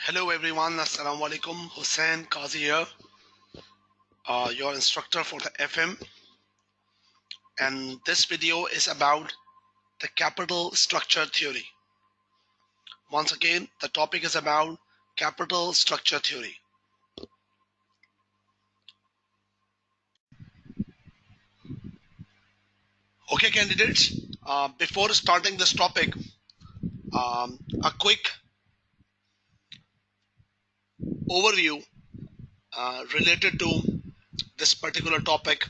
Hello everyone, Assalamu alaikum. Hussain Qazi here, your instructor for the FM, and this video is about the capital structure theory. Once again, the topic is about capital structure theory. Okay candidates, before starting this topic, a quick overview related to this particular topic.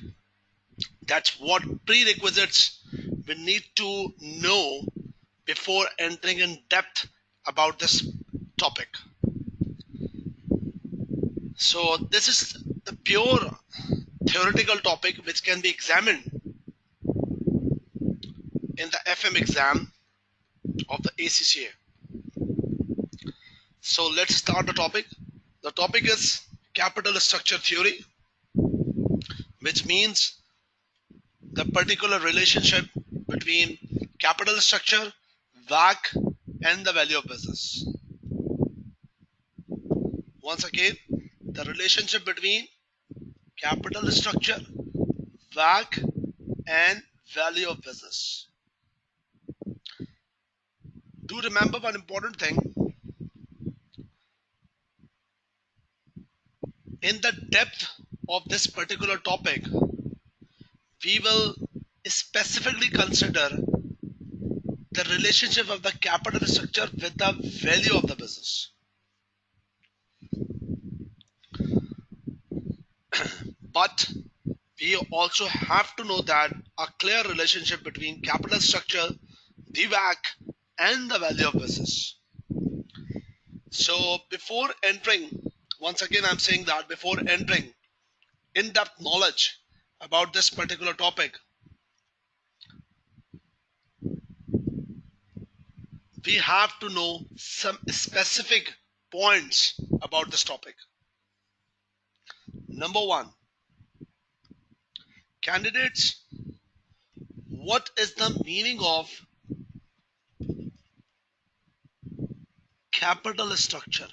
That's what prerequisites we need to know before entering in depth about this topic. So this is the pure theoretical topic which can be examined in the FM exam of the ACCA. So let's start the topic. The topic is capital structure theory, which means the particular relationship between capital structure, WACC, and the value of business. Once again, the relationship between capital structure, WACC, and value of business. Do remember one important thing. In the depth of this particular topic, we will specifically consider the relationship of the capital structure with the value of the business. But we also have to know that a clear relationship between capital structure, the WACC, and the value of business. So before entering, once again I'm saying that before entering in-depth knowledge about this particular topic, we have to know some specific points about this topic. Number one, candidates, what is the meaning of capital structure?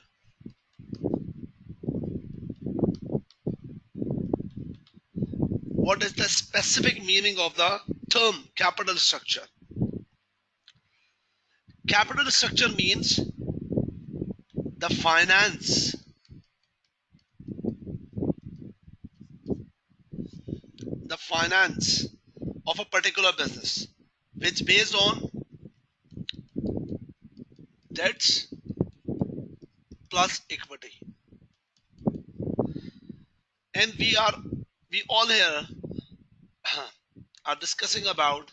What is the specific meaning of the term capital structure? Capital structure means the finance of a particular business, which based on debts plus equity. And we all here are discussing about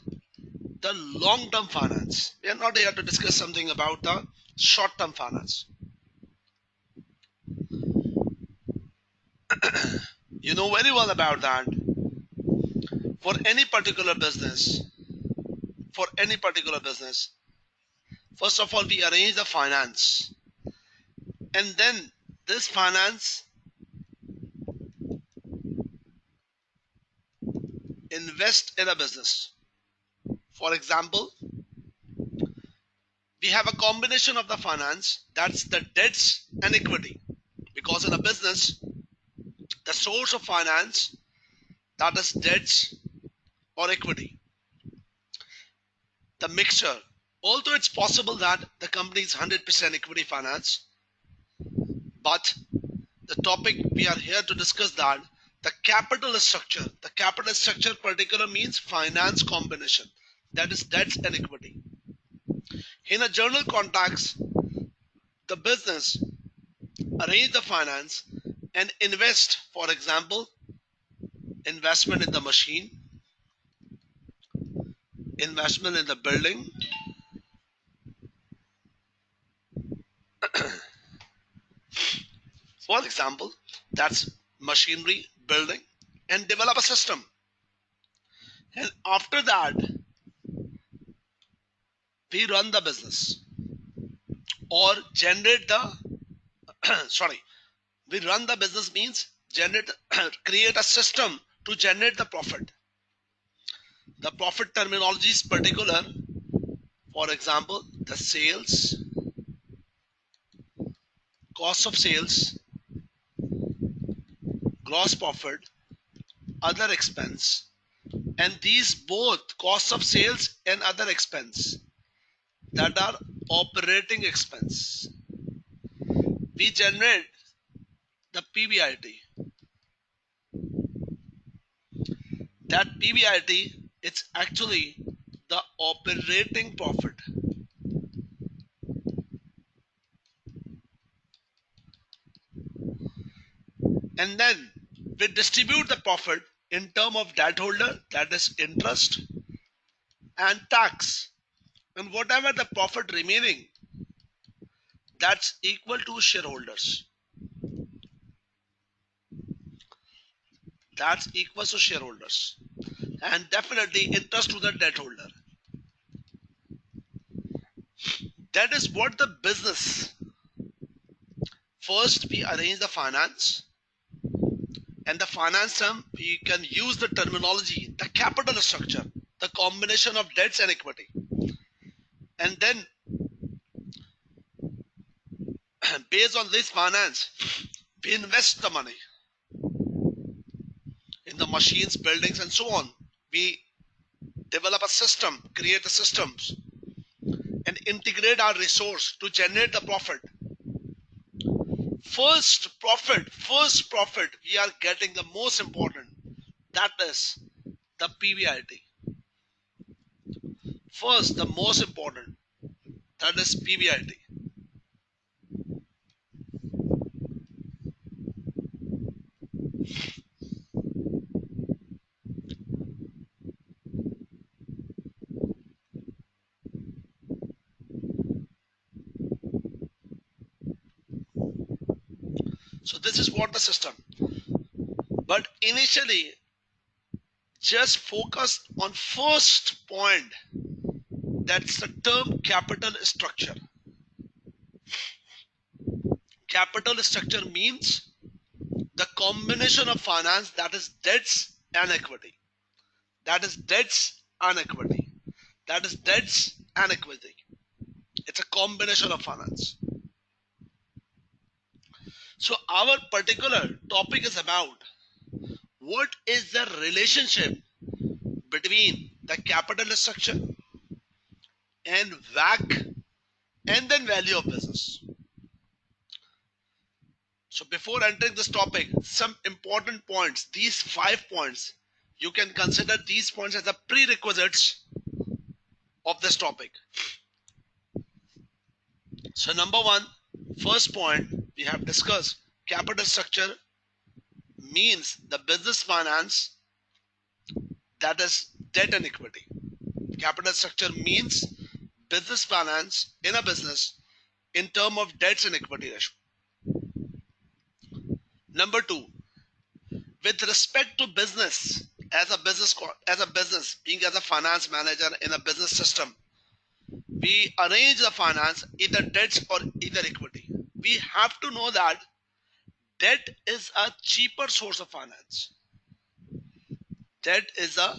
the long-term finance. We are not here to discuss something about the short-term finance. You know very well about that. For any particular business, first of all, we arrange the finance, and then this finance invest in a business. For example, we have a combination of the finance, that's the debts and equity, because in a business the source of finance, that is debts or equity, the mixture. Although it's possible that the company is 100% equity finance, but the topic we are here to discuss that the capital structure particular means finance combination, that is debts and equity. In a general context, the business arrange the finance and invest, for example, investment in the machine, investment in the building, for example, that's machinery, building, and develop a system. And after that, we run the business or generate the we run the business means create a system to generate the profit. The profit terminology is particular. For example, the sales, cost of sales, gross profit, other expense, and these both cost of sales and other expense that are operating expense, we generate the PBIT. That PBIT, it's actually the operating profit. And then we distribute the profit in term of debt holder, that is interest and tax, and whatever the profit remaining, that's equal to shareholders. That's equal to shareholders, and definitely interest to the debt holder. That is what the business. First we arrange the finance, and the finance term we can use the terminology, the capital structure, the combination of debts and equity. And then based on this finance, we invest the money in the machines, buildings, and so on. We develop a system, create the systems, and integrate our resource to generate the profit. First profit, we are getting the most important, that is the PBIT. First, the most important, that is PBIT. So this is what the system. But initially, just focus on first point, that's the term capital structure. Capital structure means the combination of finance, that is debts and equity. That is debts and equity. That is debts and equity. It's a combination of finance. So our particular topic is about what is the relationship between the capital structure and WACC and then value of business. So before entering this topic, some important points, these 5 points, you can consider these points as the prerequisites of this topic. So number one, first point we have discussed, capital structure means the business finance, that is debt and equity. Capital structure means business finance in a business in term of debts and equity ratio. Number two, with respect to business, as a business, being as a finance manager in a business system, we arrange the finance either debts or either equity. We have to know that debt is a cheaper source of finance. Debt is a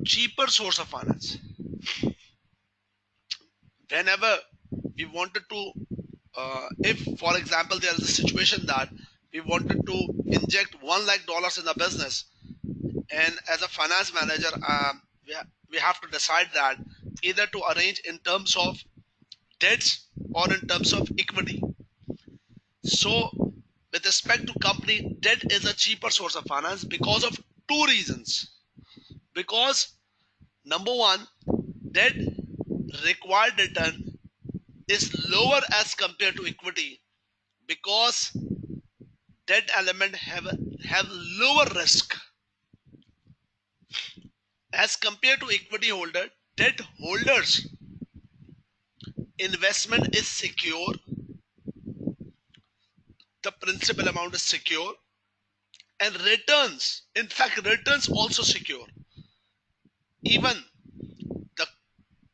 cheaper source of finance. Whenever we wanted to, if for example there is a situation that we wanted to inject $1 lakh in a business, and as a finance manager, we have to decide that either to arrange in terms of debts or in terms of equity. So with respect to company, debt is a cheaper source of finance because of two reasons. Because number one, debt required return is lower as compared to equity, because debt element have lower risk as compared to equity holder. Debt holders investment is secure, the principal amount is secure, and returns, in fact returns also secure. Even the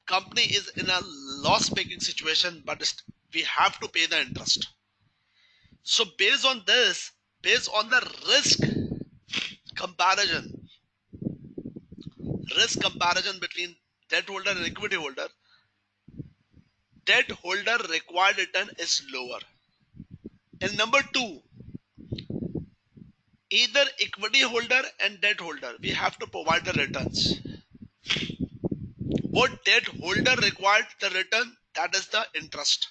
company is in a loss making situation, but we have to pay the interest. So based on this, based on the risk comparison between debt holder and equity holder, debt holder required return is lower. And number two, either equity holder and debt holder, we have to provide the returns. What debt holder required the return? That is the interest.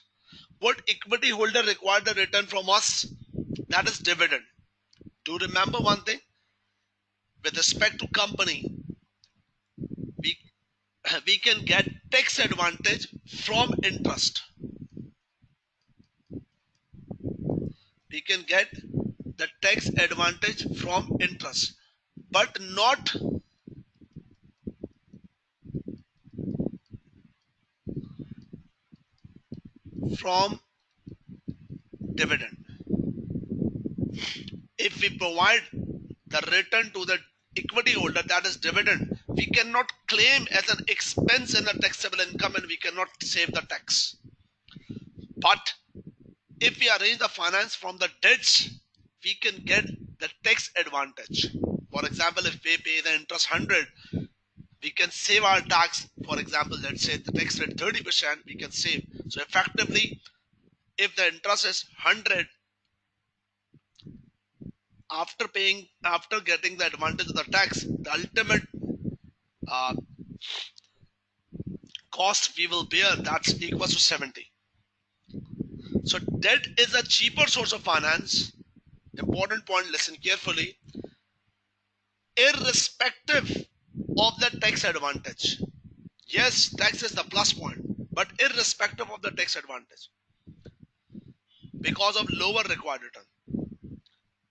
What equity holder required the return from us? That is dividend. Do remember one thing, with respect to company, we we can get tax advantage from interest. We can get the tax advantage from interest, but not from dividend. If we provide the return to the equity holder, that is dividend, we cannot claim as an expense in the taxable income and we cannot save the tax. But if we arrange the finance from the debts, we can get the tax advantage. For example, if we pay the interest 100, we can save our tax. For example, let's say the tax rate 30%, we can save. So effectively, if the interest is 100, after getting the advantage of the tax, the ultimate uh, cost we will bear, that's equals to 70. So debt is a cheaper source of finance. Important point, listen carefully. Irrespective of the tax advantage. Yes, tax is the plus point, but irrespective of the tax advantage, because of lower required return.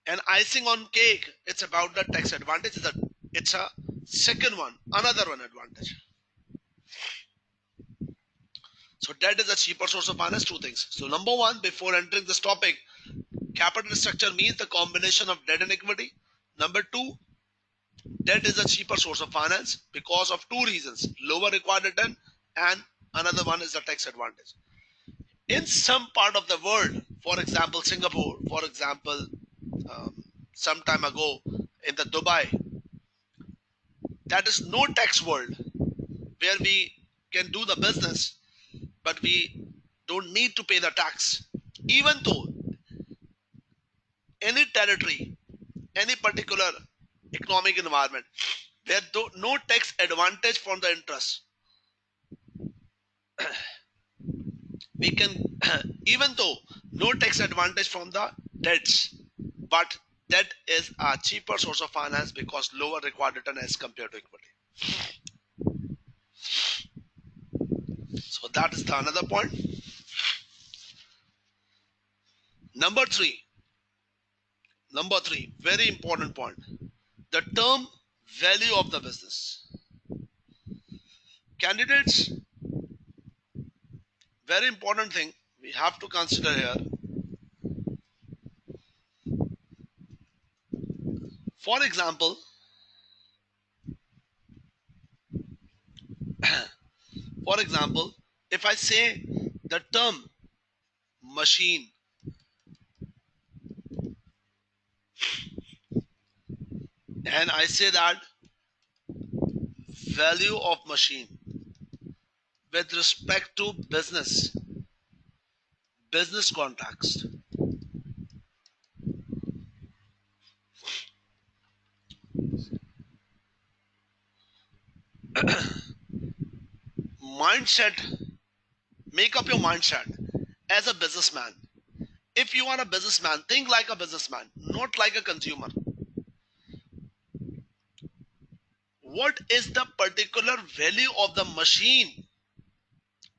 And icing on cake, it's about the tax advantage. It's a second one, another one advantage. So debt is a cheaper source of finance. Two things. So number one, before entering this topic, capital structure means the combination of debt and equity. Number two, debt is a cheaper source of finance because of two reasons: lower required return, and another one is the tax advantage. In some part of the world, for example Singapore, for example some time ago in the Dubai, that is no tax world, where we can do the business but we don't need to pay the tax. Even though any territory, any particular economic environment where no tax advantage from the interest, we can even though no tax advantage from the debts, but debt is a cheaper source of finance because lower required return as compared to equity. So that is the another point. Number three, very important point, the term value of the business. Candidates, very important thing we have to consider here. For example, if I say the term machine, and I say that value of machine with respect to business context, mindset, make up your mindset as a businessman. If you are a businessman, think like a businessman, not like a consumer. What is the particular value of the machine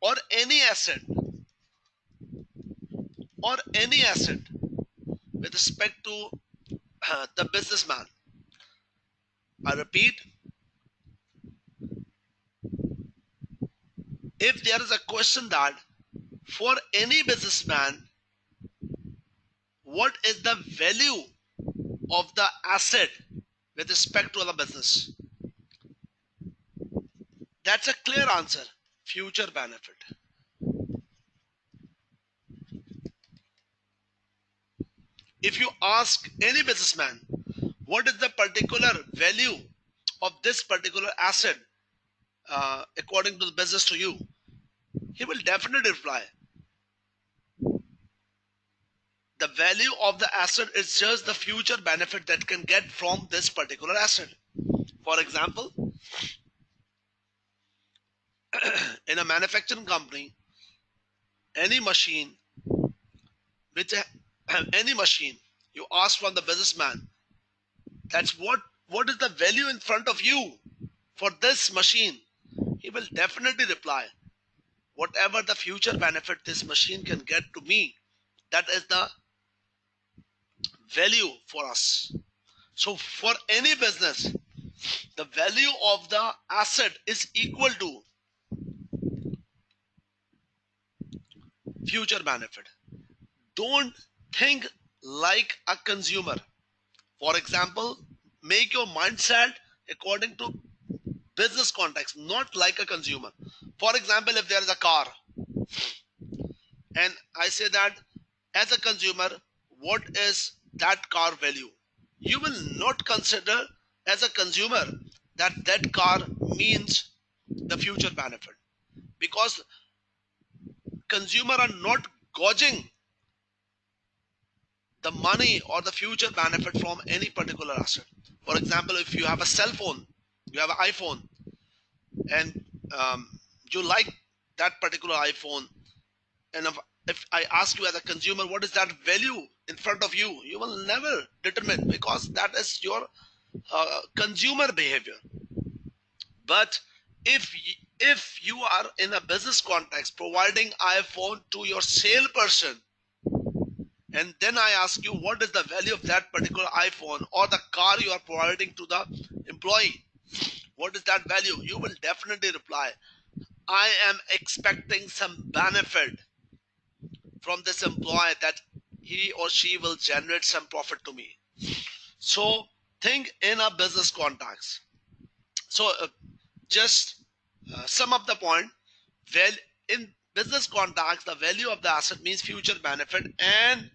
or any asset with respect to the businessman? I repeat, if there is a question that for any businessman, what is the value of the asset with respect to the business? That's a clear answer: future benefit. If you ask any businessman, what is the particular value of this particular asset according to the business to you, he will definitely reply The value of the asset is just the future benefit that can get from this particular asset. For example, in a manufacturing company, any machine which any machine you ask from the businessman, that's what is the value in front of you for this machine, he will definitely reply, whatever the future benefit this machine can get to me, that is the value for us. So for any business, the value of the asset is equal to future benefit. Don't think like a consumer. For example, make your mindset according to business context, not like a consumer. For example, if there is a car and I say that as a consumer, what is that car value? You will not consider as a consumer that that car means the future benefit, because consumer are not gauging the money or the future benefit from any particular asset. For example, if you have a cell phone, you have an iPhone, and you like that particular iPhone, and if I ask you as a consumer, what is that value in front of you, you will never determine, because that is your consumer behavior. But if you are in a business context providing iPhone to your salesperson, and then I ask you what is the value of that particular iPhone or the car you are providing to the employee, what is that value, you will definitely reply, I am expecting some benefit from this employee, that he or she will generate some profit to me. So think in a business context. So just sum up the point. Well, in business context, the value of the asset means future benefit, and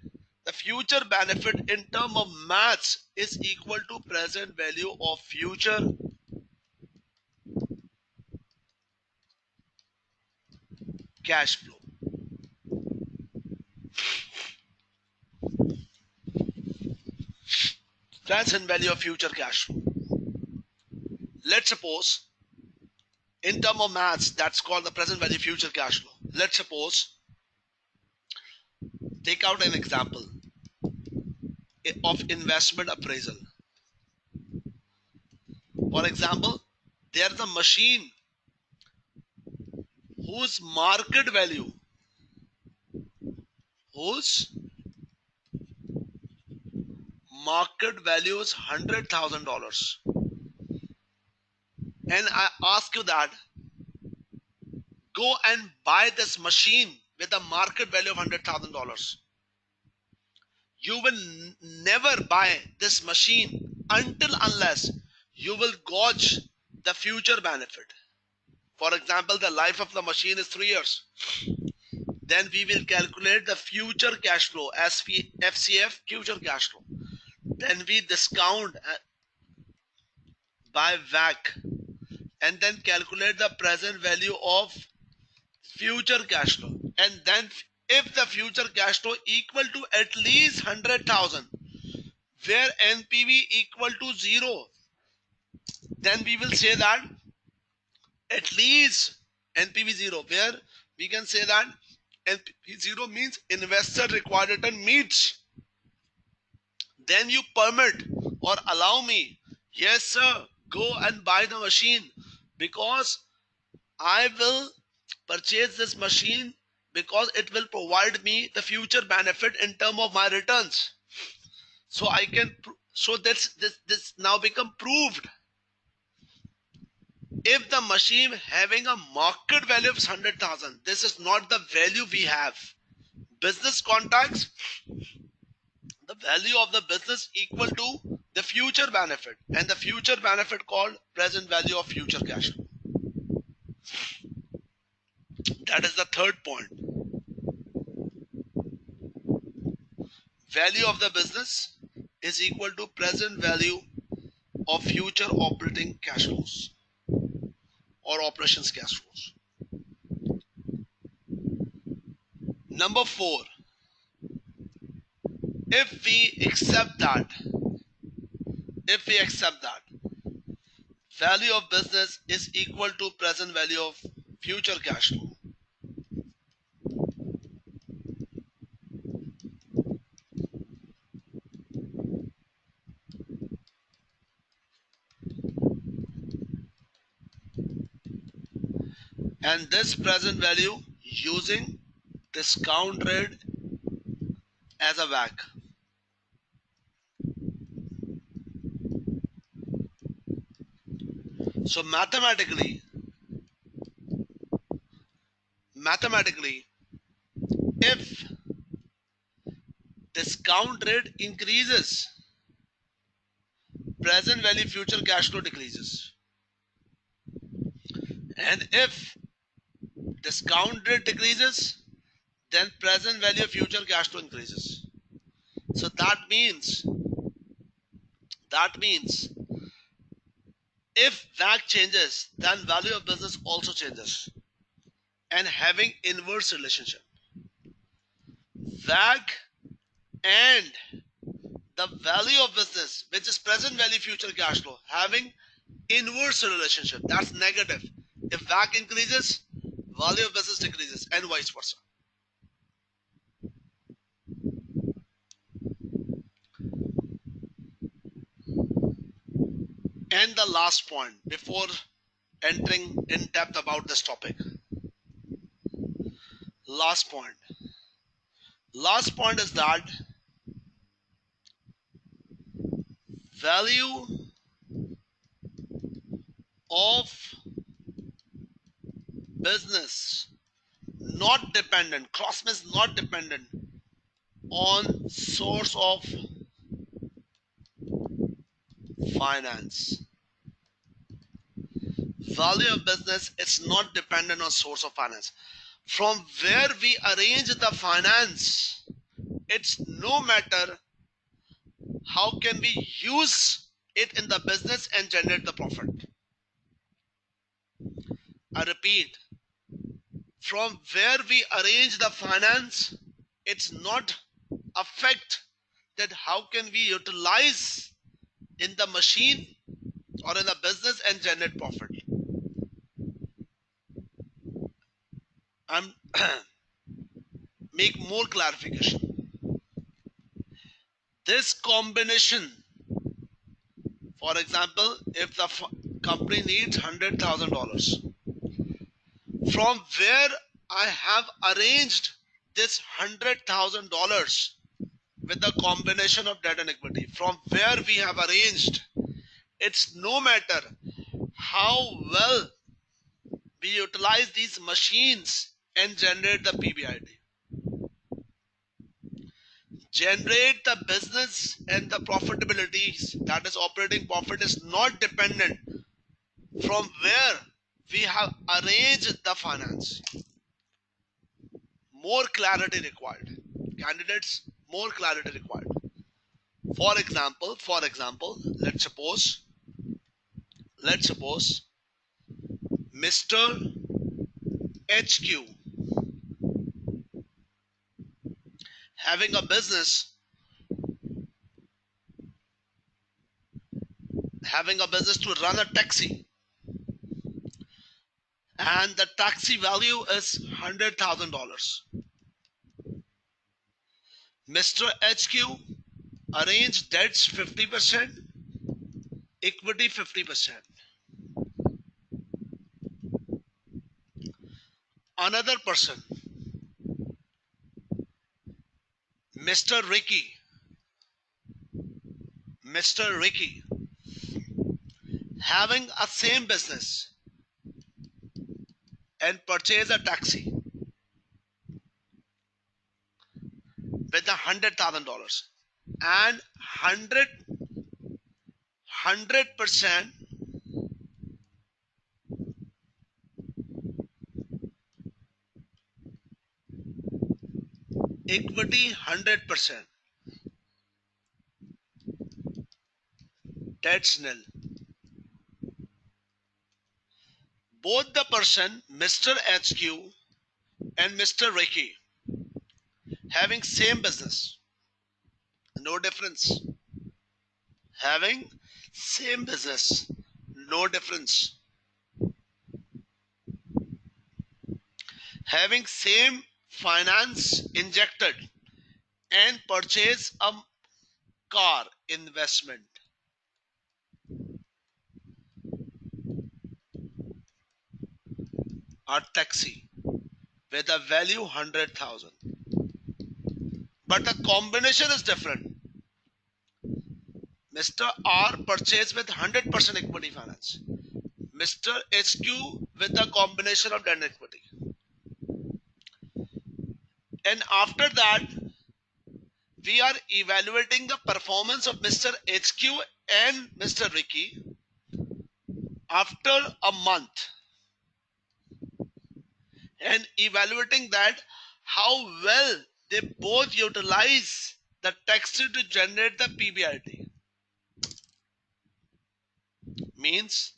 the future benefit in term of maths is equal to present value of future cash flow. Present value of future cash flow. Let's suppose in term of maths, that's called the present value future cash flow. Let's suppose, take out an example of investment appraisal. For example, there's a machine whose whose market value is $100,000, and I ask you that go and buy this machine with a market value of $100,000. You will never buy this machine until unless you will gauge the future benefit. For example, the life of the machine is 3 years. Then we will calculate the future cash flow as FCF, future cash flow. Then we discount by WACC and then calculate the present value of future cash flow. And then if the future cash flow equal to at least 100,000, where NPV equal to 0, then we will say that at least NPV 0, where we can say that NPV 0 means investor required return meets. Then you permit or allow me, yes sir, go and buy the machine, because I will purchase this machine because it will provide me the future benefit in terms of my returns. So I can, so this now become proved. If the machine having a market value of 100,000, this is not the value we have. Business context, the value of the business equal to the future benefit, and the future benefit called present value of future cash flow. That is the third point. Value of the business is equal to present value of future operating cash flows or operations cash flows. Number 4, if we accept that, value of business is equal to present value of future cash flow, and this present value using discount rate as a WACC. So mathematically, if discount rate increases, present value future cash flow decreases. And if discount rate decreases, then present value future cash flow increases. So that means if WACC changes, then value of business also changes, and having inverse relationship. WACC and the value of business, which is present value future cash flow, having inverse relationship. That's negative. If WACC increases, value of business decreases, and vice versa. And the last point before entering in depth about this topic. Last point is that value of business not dependent, cross means not dependent on source of finance. Value of business is not dependent on source of finance. From where we arrange the finance, it's no matter how can we use it in the business and generate the profit. I repeat, from where we arrange the finance, it's not affect that how can we utilize in the machine or in the business and generate profit. I'm make more clarification. This combination, for example, if the company needs $100,000, from where I have arranged this $100,000 with the combination of debt and equity, from where we have arranged, it's no matter how well we utilize these machines and generate the PBIT. Generate the business and the profitability, that is operating profit, is not dependent from where we have arranged the finance. More clarity required. Candidates, more clarity required. For example, let's suppose Mr. HQ having a business to run a taxi, and the taxi value is $100,000. Mr. HQ arranged debts 50%, equity 50%. Another person, Mr. Ricky, having a same business and purchase a taxi with $100,000 and 100% equity, 100%, that's nil. Both the person, Mr. HQ and Mr. Ricky, having same business no difference. Having same business, no difference. Having same finance injected and purchase a car investment, a taxi with a value 100,000. But the combination is different. Mr. R purchased with 100% equity finance. Mr. HQ with a combination of debt and equity. And after that, we are evaluating the performance of Mr. HQ and Mr. Ricky after a month and evaluating that how well they both utilize the taxi to generate the PBIT. Means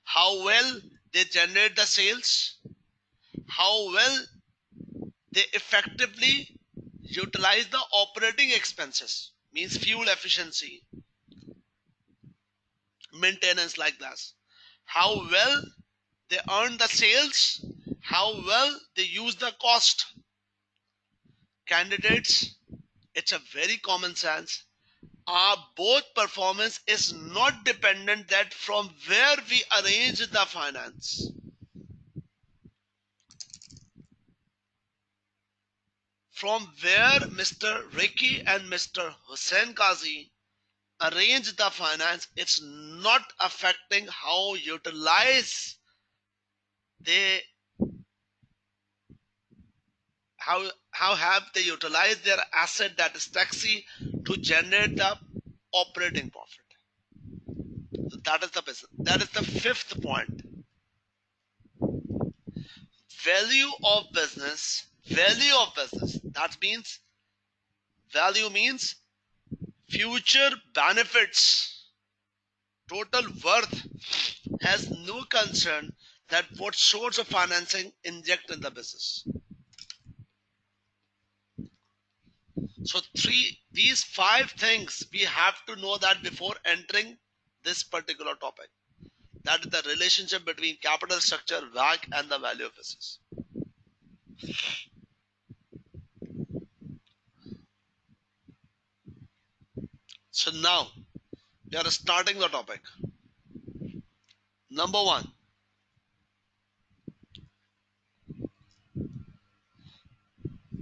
how well they generate the sales, how well they effectively utilize the operating expenses, means fuel efficiency, maintenance, like that, how well they earn the sales, how well they use the cost. Candidates, it's a very common sense. Our both performance is not dependent that from where we arrange the finance. From where Mr. Ricky and Mr. Hussain Kazi arrange the finance, it's not affecting how utilize they how have they utilized their asset, that is taxi, to generate the operating profit. So that is the business. That is the fifth point. Value of business. Value of business. That means value means future benefits. Total worth has no concern that what source of financing inject in the business. So these five things we have to know that before entering this particular topic. That is the relationship between capital structure, WACC, and the value of business. So now we are starting the topic. Number one,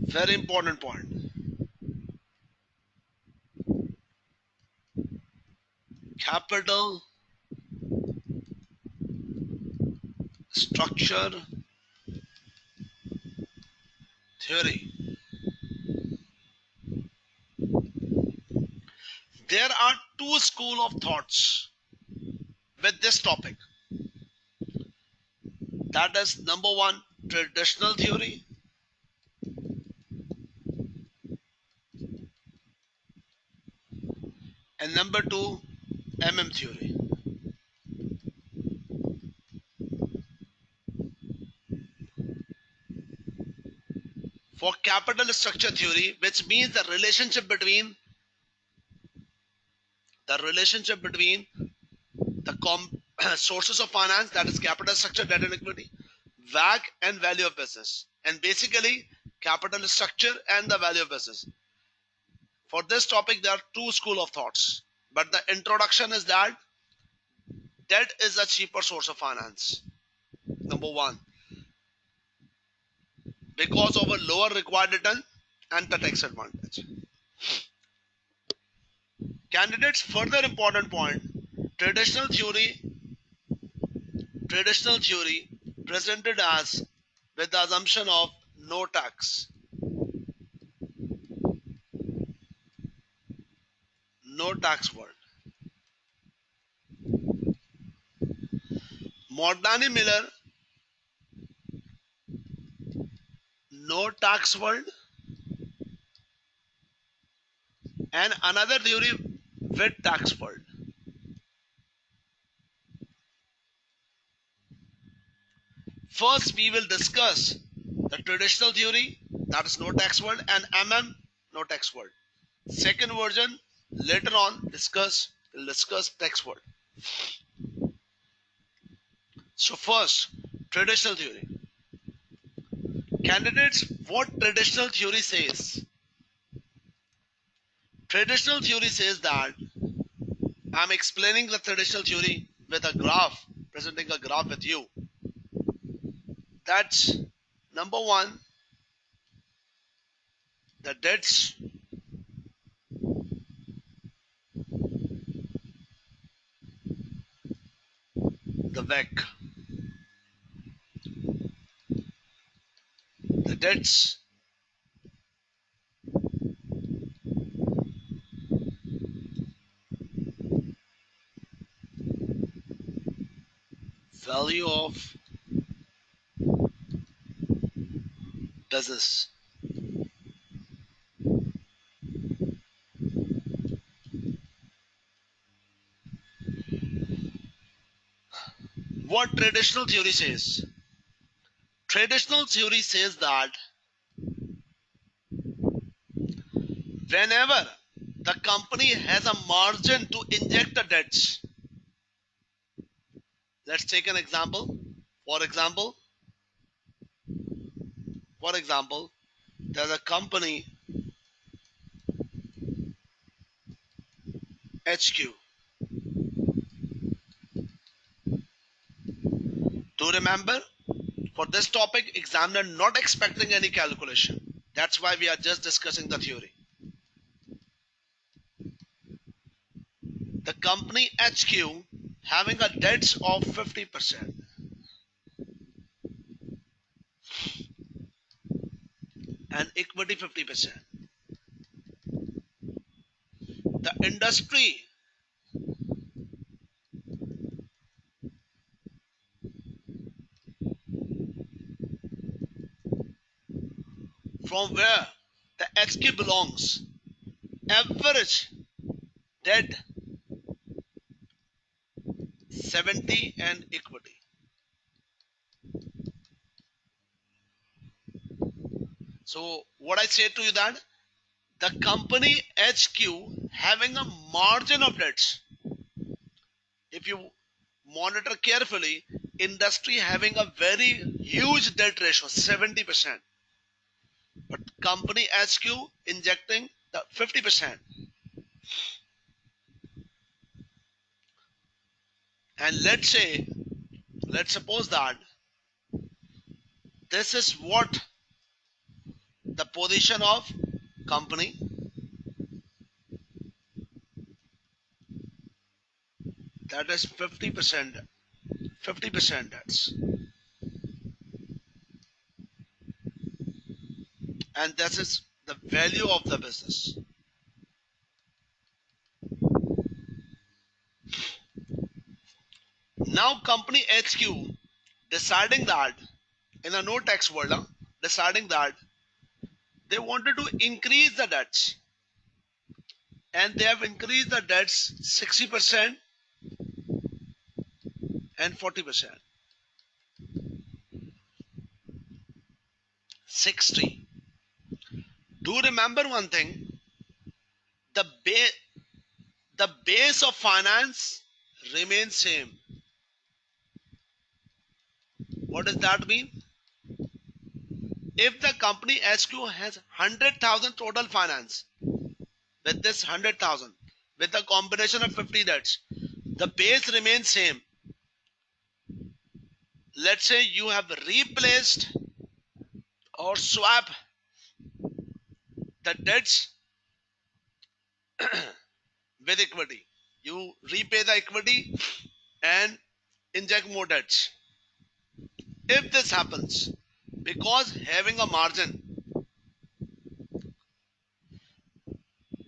very important point. Capital structure theory. There are two schools of thoughts with this topic. That is number one, traditional theory, and number two, theory. For capital structure theory, which means the relationship between the sources of finance, that is capital structure, debt and equity, WACC, and value of business. And basically capital structure and the value of business. For this topic there are two schools of thoughts, but the introduction is that debt is a cheaper source of finance. Number one, because of a lower required return and the tax advantage. Candidates, further important point, traditional theory presented as with the assumption of no tax. No tax world. Mordani Miller, no tax world, and another theory with tax world. First we will discuss the traditional theory, that is no tax world, and no tax world. Second version, later on we'll discuss next word. So first, traditional theory. Candidates, what traditional theory says? Traditional theory says that I'm explaining the traditional theory with a graph, presenting a graph with you. That's number one, the debts, the WACC, the debts, value of business. What traditional theory says? Traditional theory says that whenever the company has a margin to inject the debts, let's take an example. For example, there's a company HQ. Do remember, for this topic, examiner not expecting any calculation. That's why we are just discussing the theory. The company HQ having a debts of 50% and equity 50%. The industry from where the HQ belongs, average debt 70 and equity. So what I say to you that the company HQ having a margin of debts. If you monitor carefully, industry having a very huge debt ratio, 70%. But company HQ injecting the 50%. And let's suppose that this is what the position of company, that is 50%, 50% debts. And this is the value of the business. Now company HQ deciding that in a no tax world, deciding that they wanted to increase the debts, and they have increased the debts 60% and 40%. 60. Do remember one thing, the base of finance remains same. What does that mean? If the company HQ has 100,000 total finance, with this 100,000, with a combination of 50 debts, the base remains same. Let's say you have replaced or swap the debts with equity. You repay the equity and inject more debts. If this happens, because having a margin,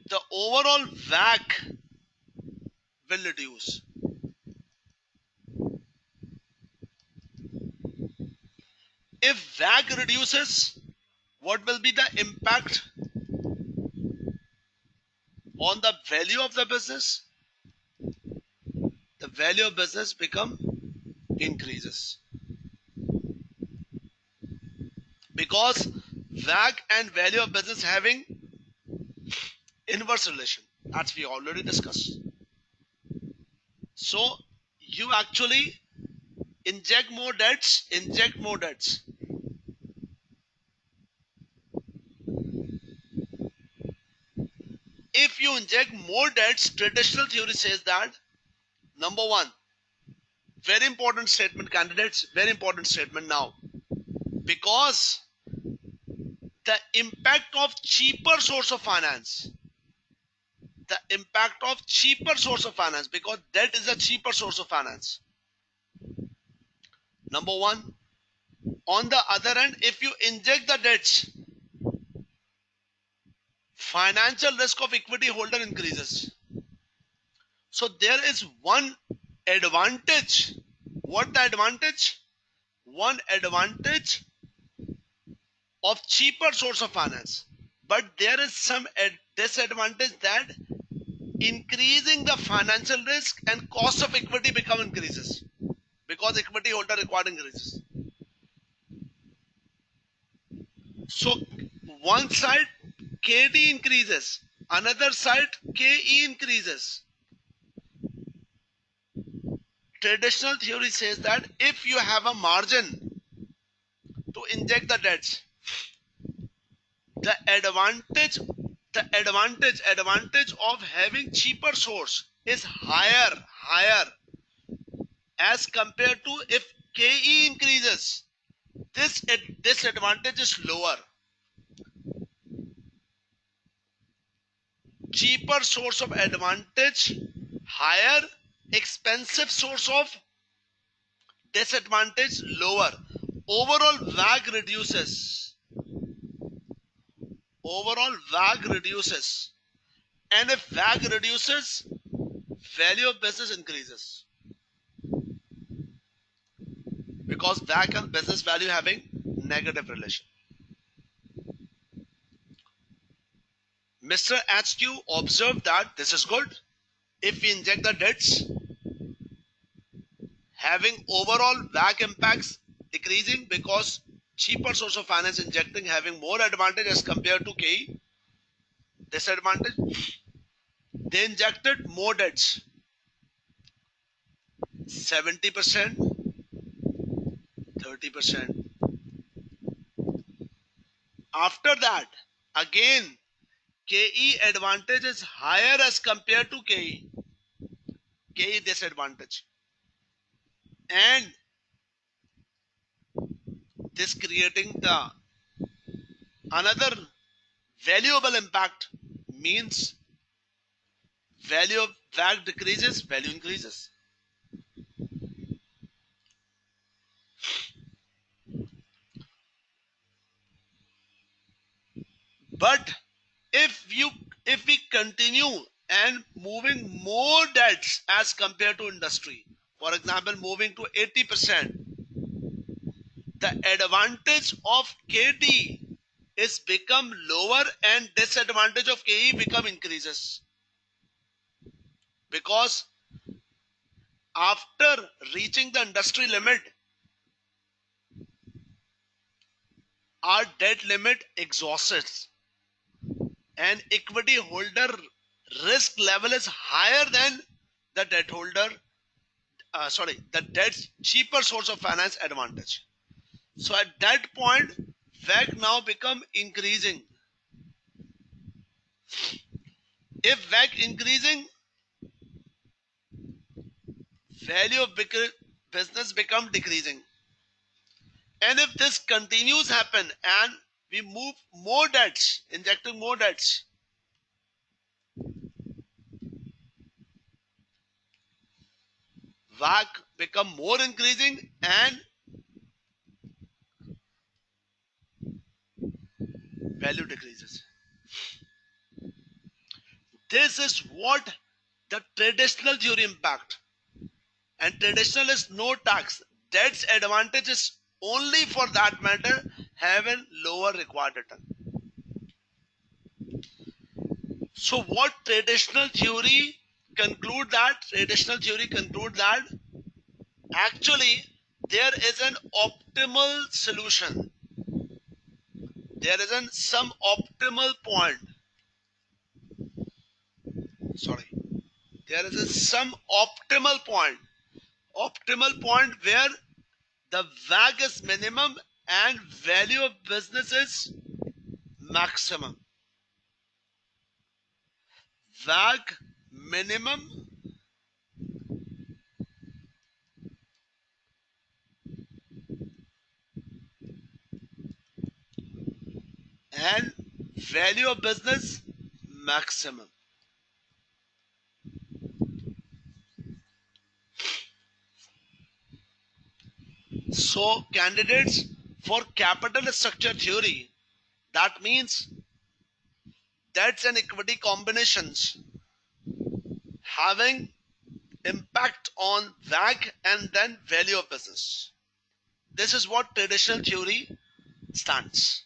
the overall WACC will reduce. If WACC reduces, what will be the impact on the value of the business? The value of business increases, because WACC and value of business having Inverse relation, as we already discussed. So you actually inject more debts, inject more debts. If you inject more debts, traditional theory says that number one, very important statement, candidates, very important statement now, because the impact of cheaper source of finance, the impact of cheaper source of finance, because debt is a cheaper source of finance. Number one, on the other hand, if you inject the debts, financial risk of equity holder increases. So there is one advantage. What the advantage? One advantage of cheaper source of finance. But there is some disadvantage, that increasing the financial risk and cost of equity become increases, because equity holder required increases. So one side KD increases, another side KE increases. Traditional theory says that if you have a margin to inject the debts, the advantage of having cheaper source is higher as compared to if KE increases. This disadvantage is lower. Cheaper source of advantage, higher. Expensive source of disadvantage, lower. Overall WAG reduces. Overall WAG reduces. And if WAG reduces, value of business increases. Because WAG and business value having negative relation. Mr. HQ observed that this is good. If we inject the debts, having overall WAG impacts decreasing, because cheaper source of finance injecting having more advantage as compared to KE. Disadvantage, they injected more debts, 70%, 30%. After that, again, KE advantage is higher as compared to KE. KE disadvantage. And this creating the another valuable impact, means value of WAG decreases, value increases. But if we continue and moving more debts as compared to industry, for example, moving to 80%, the advantage of KD is become lower and disadvantage of KE become increases. Because after reaching the industry limit, our debt limit exhausts, and equity holder risk level is higher than the debt holder, the debt's cheaper source of finance advantage. So at that point, WAG now become increasing. If WAG increasing, value of business become decreasing. And if this continues happen and we move more debts, injecting more debts, WAG become more increasing and value decreases. This is what the traditional theory impact. And traditional is no tax. Debt's advantage is only for that matter having lower required return. So what traditional theory conclude that? Traditional theory conclude that actually there is an optimal solution. There is some optimal point sorry, there is some optimal point where the WAG is minimum and value of business is maximum. WAG minimum and value of business maximum. So candidates for capital structure theory, that means debts and equity combinations having impact on WAG and then value of business. This is what traditional theory stands.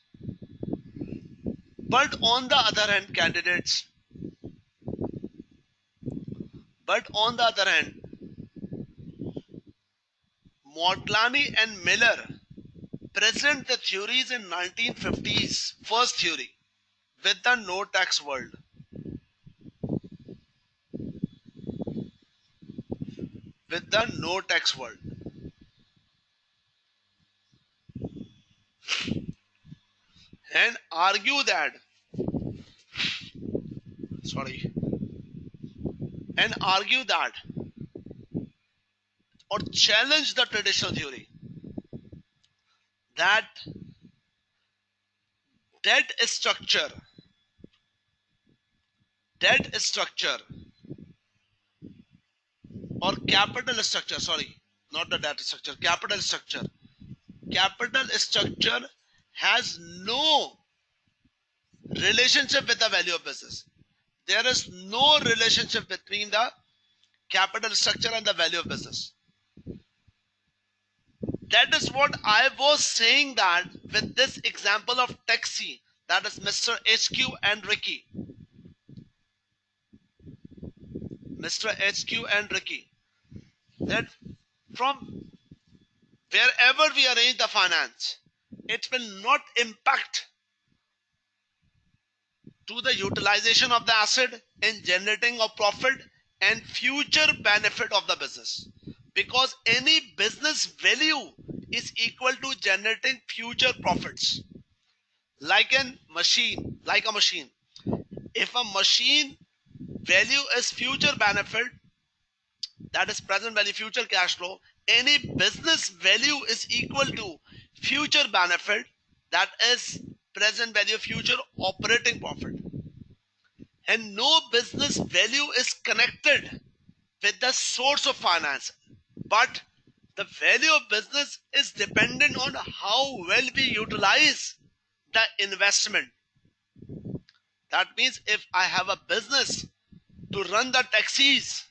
But on the other hand, candidates, but on the other hand, Modlani and Miller present the theories in 1950s, first theory, with the no tax world. With the no tax world. And argue that, sorry, and argue that, or challenge the traditional theory that debt structure, debt structure or capital structure, sorry, not the debt structure, capital structure has no relationship with the value of business. There is no relationship between the capital structure and the value of business. That is what I was saying, that with this example of taxi, that is Mr. HQ and Ricky. Mr. HQ and Ricky. That from wherever we arrange the finance, it will not impact to the utilization of the asset in generating of profit and future benefit of the business, because any business value is equal to generating future profits. Like a machine, if a machine value is future benefit, that is present value, future cash flow, any business value is equal to future benefit, that is present value, future operating profit. And no business value is connected with the source of finance, but the value of business is dependent on how well we utilize the investment. That means if I have a business to run the taxis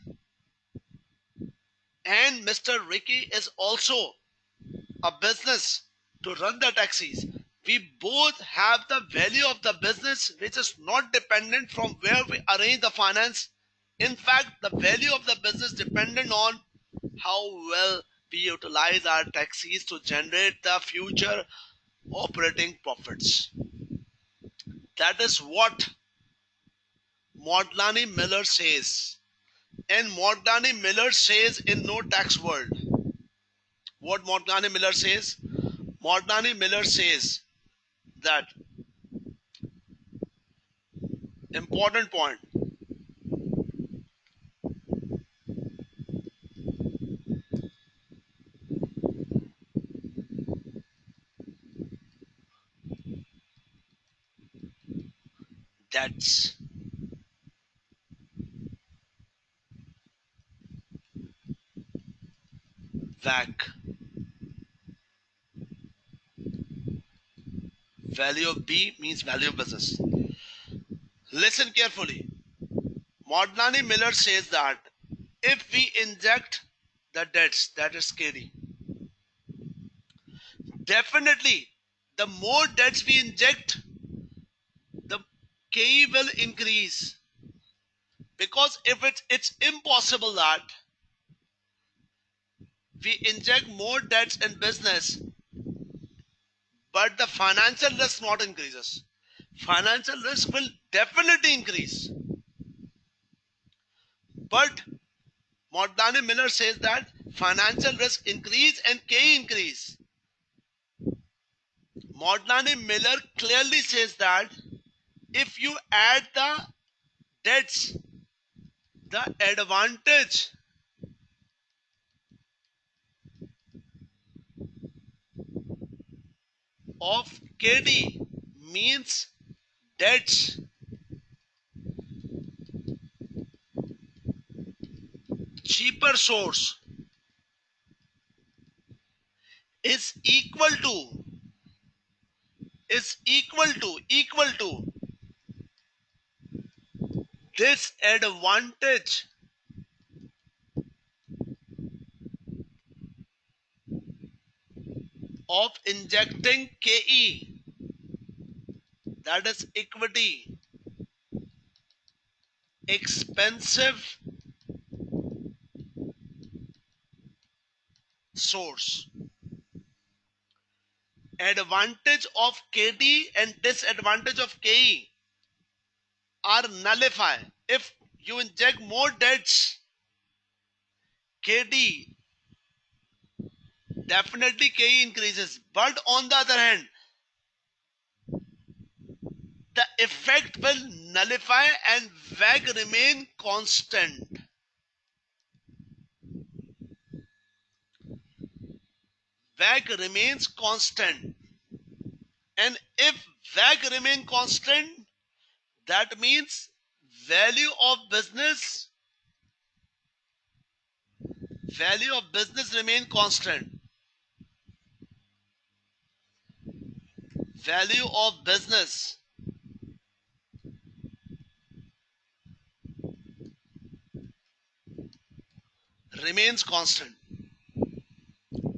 and Mr. Ricky is also a business to run the taxis, we both have the value of the business which is not dependent from where we arrange the finance. In fact, the value of the business dependent on how well we utilize our taxis to generate the future operating profits. That is what Modlani Miller says. And Modlani Miller says in No Tax World. What Modlani Miller says? Modlani Miller says that important point. That's WAC. Value of B means value of business. Listen carefully. Modlani Miller says that if we inject the debts, that is KD, definitely the more debts we inject, the KE will increase. Because if it's impossible that we inject more debts in business, but the financial risk not increases. Financial risk will definitely increase. But Mordani Miller says that financial risk increase and K increase. Mordani Miller clearly says that if you add the debts, the advantage of KD means debts cheaper source is equal to this advantage of injecting KE, that is equity expensive source. Advantage of KD and disadvantage of KE are nullified. If you inject more debts, KD, definitely KE increases. But on the other hand, the effect will nullify and WAG remain constant. WAG remains constant. And if WAG remain constant, that means value of business remain constant. Value of business remains constant.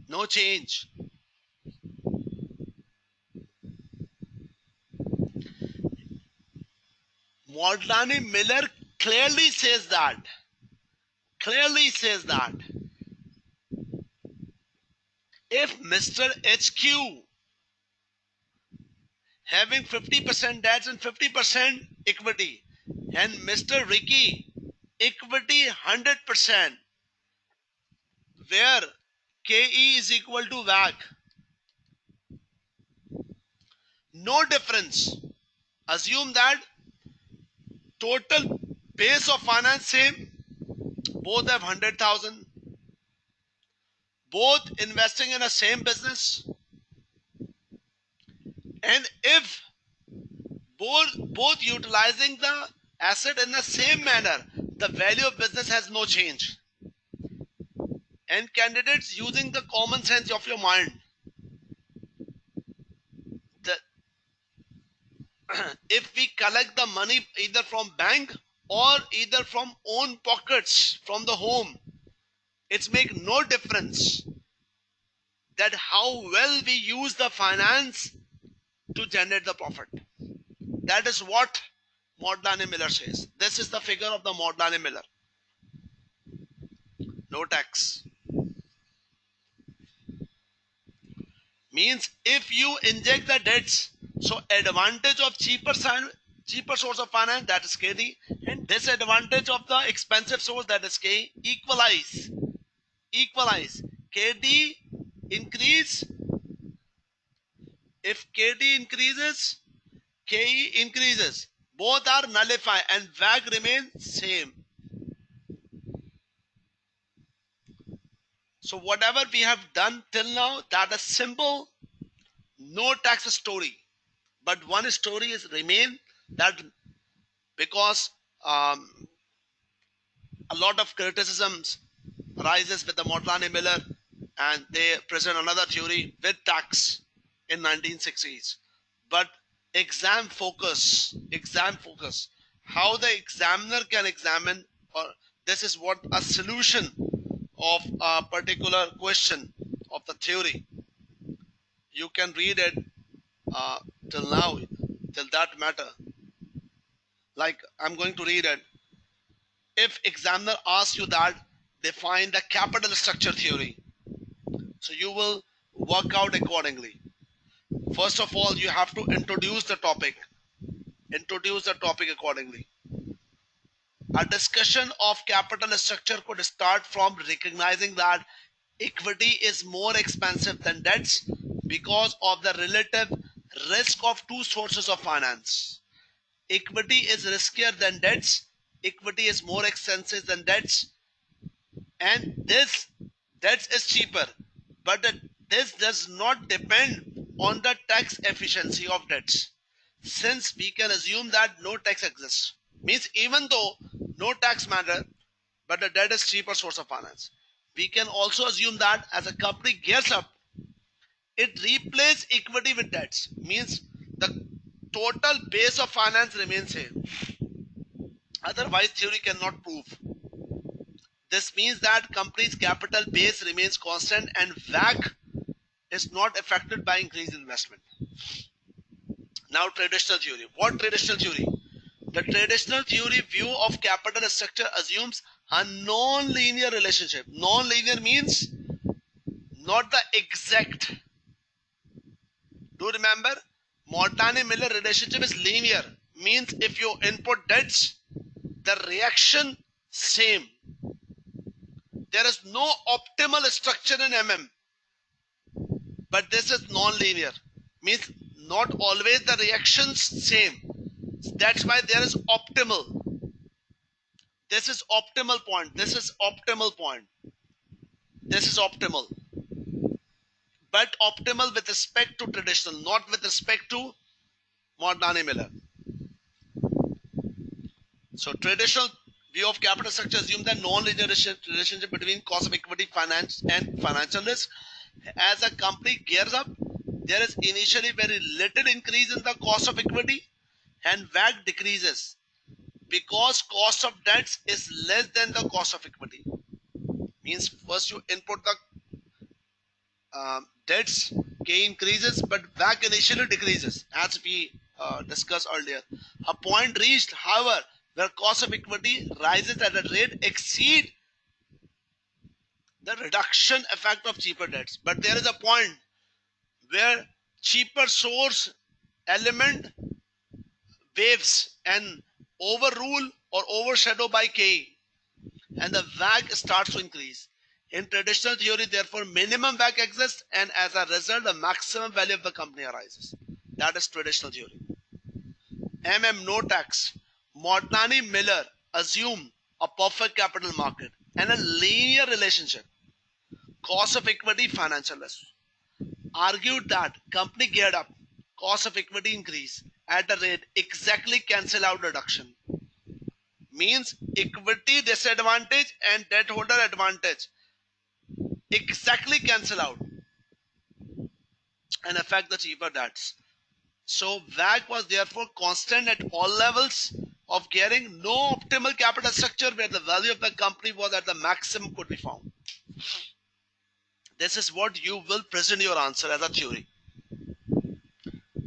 No change. Mordani Miller clearly says that if Mr. HQ having 50% debts and 50% equity, and Mr. Ricky equity 100%, where KE is equal to WAG, no difference. Assume that total base of finance same, both have 100,000, both investing in the same business, and if both utilizing the asset in the same manner, the value of business has no change. And candidates, using the common sense of your mind, the, if we collect the money either from bank or either from own pockets from the home, it's make no difference that how well we use the finance to generate the profit. That is what Mordani Miller says. This is the figure of the Mordani Miller. No tax. Means if you inject the debts, so advantage of cheaper source of finance, that is KD, and disadvantage of the expensive source, that is KE, equalize. KD increase. If KD increases, KE increases. Both are nullified and WAG remains same. So whatever we have done till now, that is simple, no tax story. But one story is remain, that because a lot of criticisms arises with the Mordani Miller, and they present another theory with tax in 1960s. But exam focus, how the examiner can examine, or this is what a solution of a particular question of the theory. You can read it till now, till that matter. Like I'm going to read it. If examiner asks you that, define the capital structure theory, so you will work out accordingly. First of all, you have to introduce the topic accordingly. A discussion of capital structure could start from recognizing that equity is more expensive than debts because of the relative risk of two sources of finance. Equity is riskier than debts, equity is more expensive than debts, and this debt is cheaper. But this does not depend on the tax efficiency of debts, since we can assume that no tax exists. Means even though no tax matter, but the debt is cheaper source of finance. We can also assume that as a company gears up, it replaces equity with debts. Means the total base of finance remains same. Otherwise, theory cannot prove. This means that company's capital base remains constant and WACC is not affected by increased investment. Now, traditional theory. What traditional theory? The traditional theory view of capital structure assumes a non-linear relationship. Non-linear means not the exact. Do remember, Mortani-Miller relationship is linear. Means if you input debts, the reaction same. There is no optimal structure in MM, but this is non-linear. Means not always the reactions same. That's why there is optimal. This is optimal point. This is optimal point. This is optimal. But optimal with respect to traditional, not with respect to Mortani-Miller. So traditional view of capital structure assumes that non-linear relationship between cost of equity, finance, and financial risk. As a company gears up, there is initially very little increase in the cost of equity, and WACC decreases because cost of debts is less than the cost of equity. Means first you input the debts, K increases, but WACC initially decreases, as we discussed earlier. A point reached, however, where cost of equity rises at a rate exceed the reduction effect of cheaper debts. But there is a point where cheaper source element waves and overrule or overshadow by K, and the WACC starts to increase. In traditional theory, therefore, minimum WACC exists, and as a result, the maximum value of the company arises. That is traditional theory. No tax. Mortani-Miller assume a perfect capital market and a linear relationship. Cost of equity, financial risk. Argued that company geared up, cost of equity increase at a rate exactly cancel out reduction. Means equity disadvantage and debt holder advantage exactly cancel out and affect the cheaper debts. So WACC was therefore constant at all levels of gearing. No optimal capital structure where the value of the company was at the maximum could be found. This is what you will present your answer as a theory.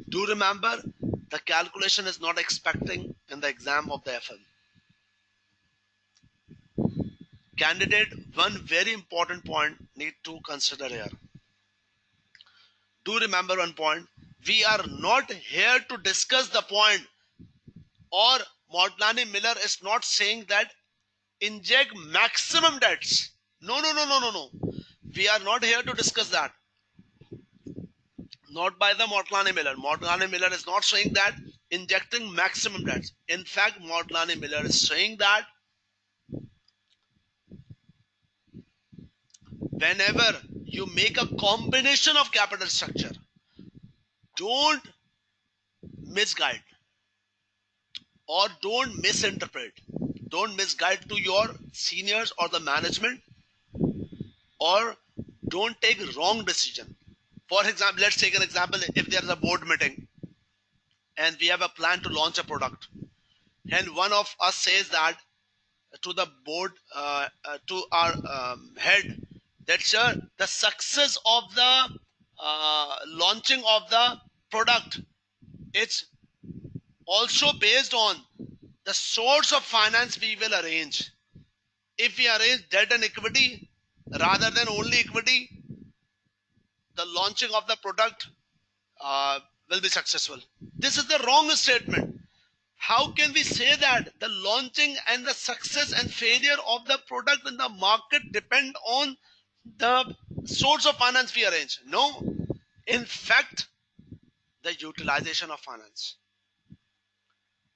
Do remember, the calculation is not expecting in the exam of the FL. Candidate, one very important point need to consider here. Do remember one point. We are not here to discuss the point, or Mortani-Miller is not saying that inject maximum debts. No. We are not here to discuss that. Not by the Mortani-Miller. Mortani-Miller is not saying that injecting maximum debts. In fact, Mortani-Miller is saying that whenever you make a combination of capital structure, don't misguide or don't misinterpret. Don't misguide to your seniors or the management, or don't take wrong decision. For example, let's take an example. If there is a board meeting and we have a plan to launch a product, and one of us says that to the board, to our head, that sir, the success of the launching of the product, it's also based on the source of finance we will arrange. If we arrange debt and equity rather than only equity, the launching of the product will be successful. This is the wrong statement. How can we say that the launching and the success and failure of the product in the market depend on the source of finance we arrange? No, in fact, the utilization of finance.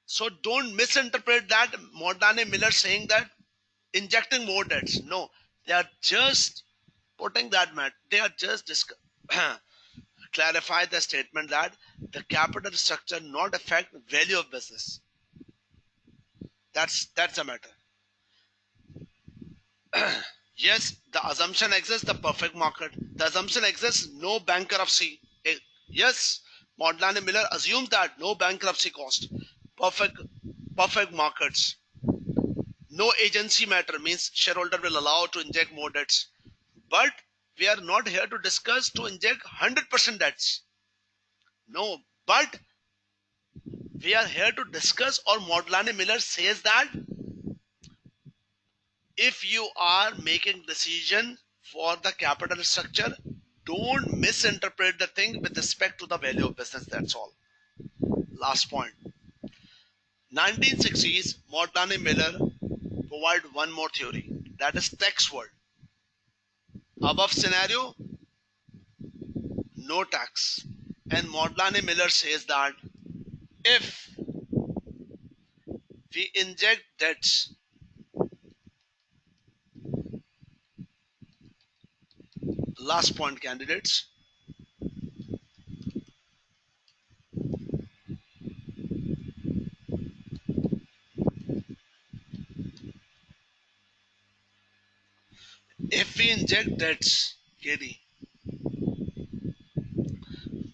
So don't misinterpret that Mortdane Miller saying that injecting more debts. No, they are just putting that they are just clarify the statement that the capital structure not affect value of business. That's the matter. Yes, the assumption exists, the perfect market. The assumption exists, no bankruptcy. Yes, Mortdane Miller assumes that no bankruptcy cost. Perfect, perfect markets. No agency matter means shareholder will allow to inject more debts. But we are not here to discuss to inject 100% debts. No, but we are here to discuss, or Mortdane Miller says that if you are making decision for the capital structure, don't misinterpret the thing with respect to the value of business. That's all. Last point. 1960s, Mortdane Miller provide one more theory, that is tax world. Above scenario, no tax. And Mortdane Miller says that if we inject debts, last point candidates, if we inject debts, KD,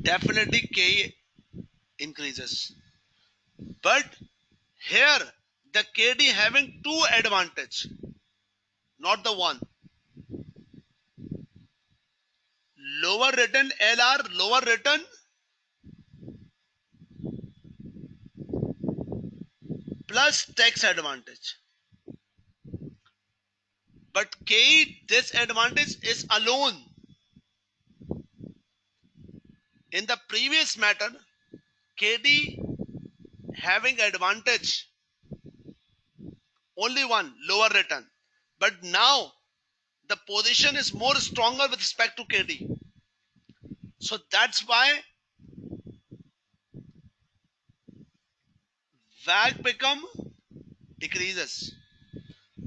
definitely K increases. But here the KD having two advantage, not the one. Lower return LR, lower return plus tax advantage. But K disadvantage is alone. In the previous matter, KD having advantage only one, lower return. But now the position is more stronger with respect to KD. So that's why WAG become decreases.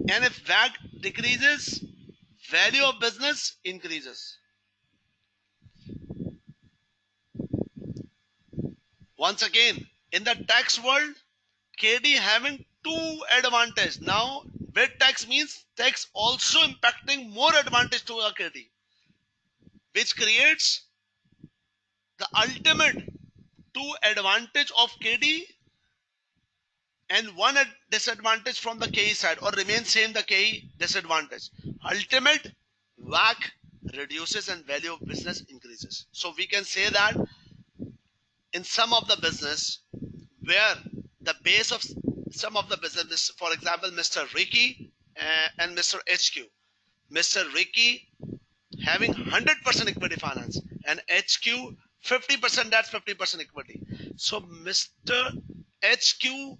And if WAG decreases, value of business increases. Once again, in the tax world, KD having two advantage. Now, with tax means tax also impacting more advantage to a KD, which creates the ultimate two advantage of KD and one disadvantage from the KE side, or remain same the KE disadvantage. Ultimate WAC reduces and value of business increases. So we can say that in some of the business where the base of some of the business, for example, Mr. Ricky and Mr. HQ. Mr. Ricky having 100% equity finance and HQ 50%, that's 50% equity. So Mr. HQ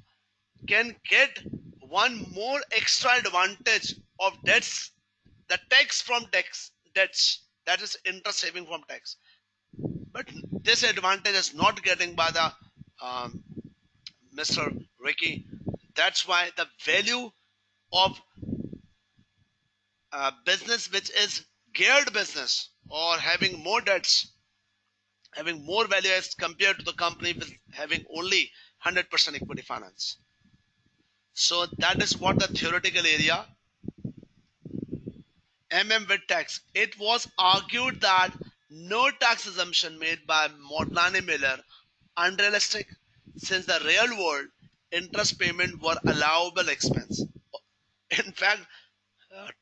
can get one more extra advantage of debts, the tax from tax debts, that is interest saving from tax. But this advantage is not getting by the Mr. Ricky. That's why the value of business which is geared business or having more debts, having more value as compared to the company with having only 100% equity finance. So that is what the theoretical area. With tax. It was argued that no tax assumption made by Mortdane Miller unrealistic, since the real world interest payment were allowable expense. In fact,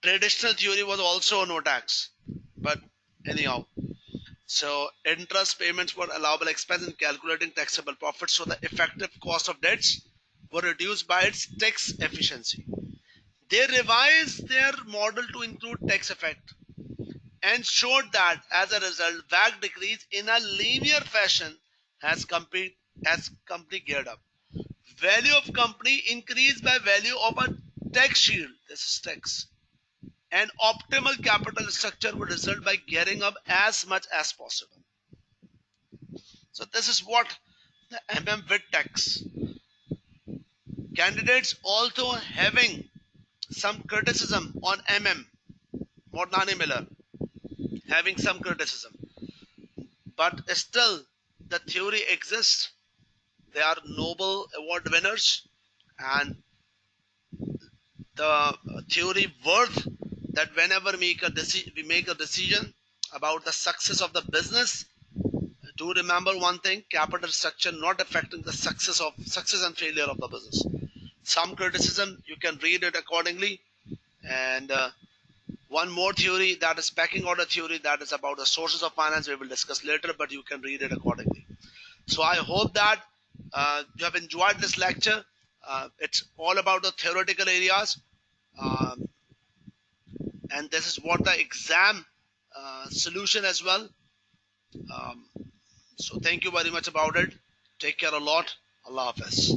traditional theory was also no tax. But anyhow, so interest payments were allowable expense in calculating taxable profits. So the effective cost of debts were reduced by its tax efficiency. They revised their model to include tax effect and showed that as a result, WACC decreased in a linear fashion as company geared up. value of company increased by value of a tax shield. This is tax. An optimal capital structure would result by gearing up as much as possible. So this is what the with tax. Candidates also having some criticism on Mortnani Miller, having some criticism, but still the theory exists. They are Nobel Award winners, and the theory worth that whenever we make a decision about the success of the business, do remember one thing: capital structure not affecting the success and failure of the business. Some criticism, you can read it accordingly. And one more theory, that is pecking order theory, that is about the sources of finance, we will discuss later, but you can read it accordingly. So I hope that you have enjoyed this lecture. It's all about the theoretical areas, um, and this is what the exam solution as well. Um, so thank you very much about it. Take care a lot. Allah Hafiz.